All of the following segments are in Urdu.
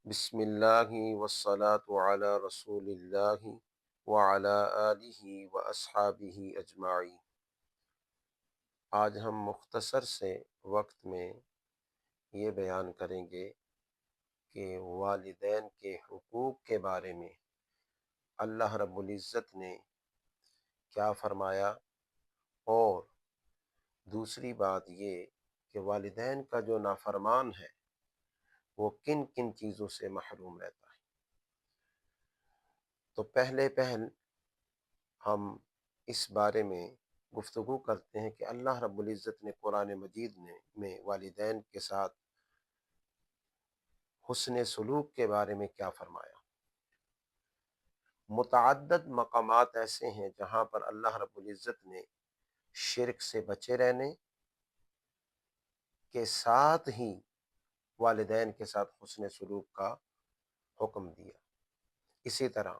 بسم اللہ والصلاة علی رسول اللہ وعلی آلہ واصحابہ اجمعین۔ آج ہم مختصر سے وقت میں یہ بیان کریں گے کہ والدین کے حقوق کے بارے میں اللہ رب العزت نے کیا فرمایا، اور دوسری بات یہ کہ والدین کا جو نافرمان ہے وہ کن کن چیزوں سے محروم رہتا ہے۔ تو پہلے ہم اس بارے میں گفتگو کرتے ہیں کہ اللہ رب العزت نے قرآن مجید میں والدین کے ساتھ حسن سلوک کے بارے میں کیا فرمایا۔ متعدد مقامات ایسے ہیں جہاں پر اللہ رب العزت نے شرک سے بچے رہنے کے ساتھ ہی والدین کے ساتھ حسن سلوک کا حکم دیا۔ اسی طرح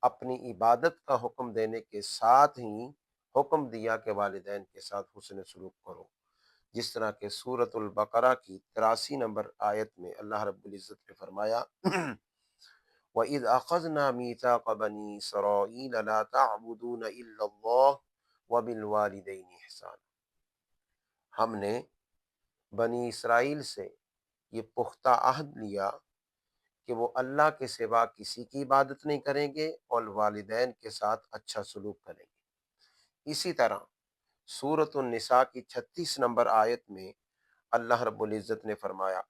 اپنی عبادت کا حکم دینے کے ساتھ ہی حکم دیا کہ والدین کے ساتھ حسن سلوک کرو، جس طرح کہ سورۃ البقرہ کی 83 نمبر آیت میں اللہ رب العزت نے فرمایا وَإِذْ أَخَذْنَا مِيثَاقَ بَنِي إِسْرَائِيلَ لَا تَعْبُدُونَ إِلَّا اللَّهَ وَبِالْوَالِدَيْنِ إِحْسَانًا، ہم نے بنی اسرائیل سے یہ پختہ عہد لیا کہ وہ اللہ کے سوا کسی کی عبادت نہیں کریں گے اور والدین کے ساتھ اچھا سلوک کریں گے۔ اسی طرح سورۃ النساء کی 36 نمبر آیت میں اللہ رب العزت نے فرمایا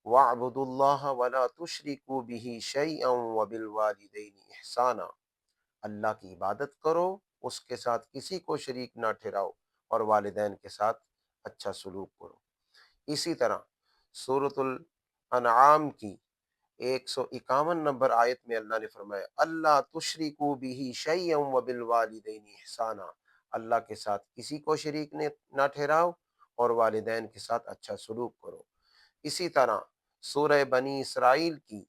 وَاعْبُدُوا اللَّهَ وَلَا تُشْرِكُوا بِهِ شَيْئًا وَبِالْوَالِدَيْنِ إِحْسَانًا، اللہ کی عبادت کرو، اس کے ساتھ کسی کو شریک نہ ٹھہراؤ، اور والدین کے ساتھ اچھا سلوک کرو۔ اسی طرح سورۃ الانعام کی 151 نمبر آیت میں اللہ نے فرمایا اللہ تشرکوا بہ شیئا وبالوالدین احسانا، اللہ کے ساتھ کسی کو شریک نہ ٹھہراؤ اور والدین کے ساتھ اچھا سلوک کرو۔ اسی طرح سورہ بنی اسرائیل کی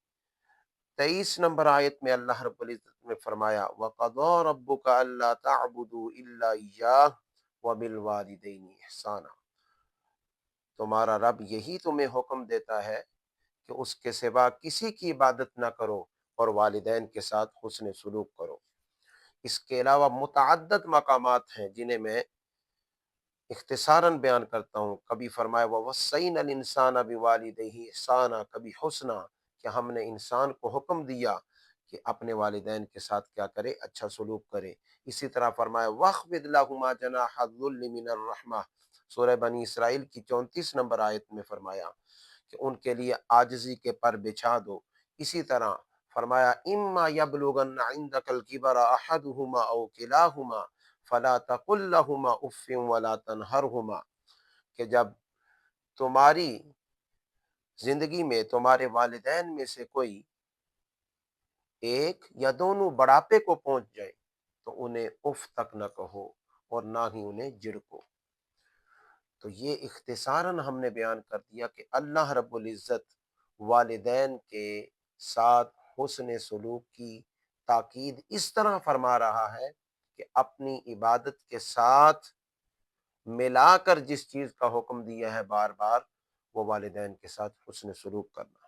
23 نمبر آیت میں اللہ رب العزت نے فرمایا وَقَضَىٰ رَبُّكَ أَلَّا تَعْبُدُوا إِلَّا إِيَّاهُ وَبِالْوَالِدَيْنِ إِحْسَانًا، تمہارا رب یہی تمہیں حکم دیتا ہے کہ اس کے سوا کسی کی عبادت نہ کرو اور والدین کے ساتھ حسن سلوک کرو۔ اس کے علاوہ متعدد مقامات ہیں جنہیں میں اختصاراً بیان کرتا ہوں۔ کبھی فرمایا وَوَصَّيْنَا الْإِنسَانَ بِوَالِدَيْهِ إِحْسَانًا، کبھی حسنا، کہ ہم نے انسان کو حکم دیا کہ اپنے والدین کے ساتھ کیا کرے، اچھا سلوک کرے۔ اسی طرح فرمایا وَاخْفِضْ لَهُمَا جَنَاحَ الذُّلِّ مِنَ الرَّحْمَةِ، سورہ بنی اسرائیل کی 34 نمبر آیت میں فرمایا کہ ان کے لیے عاجزی کے پر بچھا دو۔ اسی طرح فرمایا اما یبلغن عندک الکبر احدہما او کلاہما فلا تقل لہما اف ولا تنہرہما، کہ جب تمہاری زندگی میں تمہارے والدین میں سے کوئی ایک یا دونوں بڑھاپے کو پہنچ جائے تو انہیں اف تک نہ کہو اور نہ ہی انہیں جھڑکو۔ تو یہ اختصاراً ہم نے بیان کر دیا کہ اللہ رب العزت والدین کے ساتھ حسن سلوک کی تاکید اس طرح فرما رہا ہے کہ اپنی عبادت کے ساتھ ملا کر جس چیز کا حکم دیا ہے بار بار، وہ والدین کے ساتھ حسن سلوک کرنا۔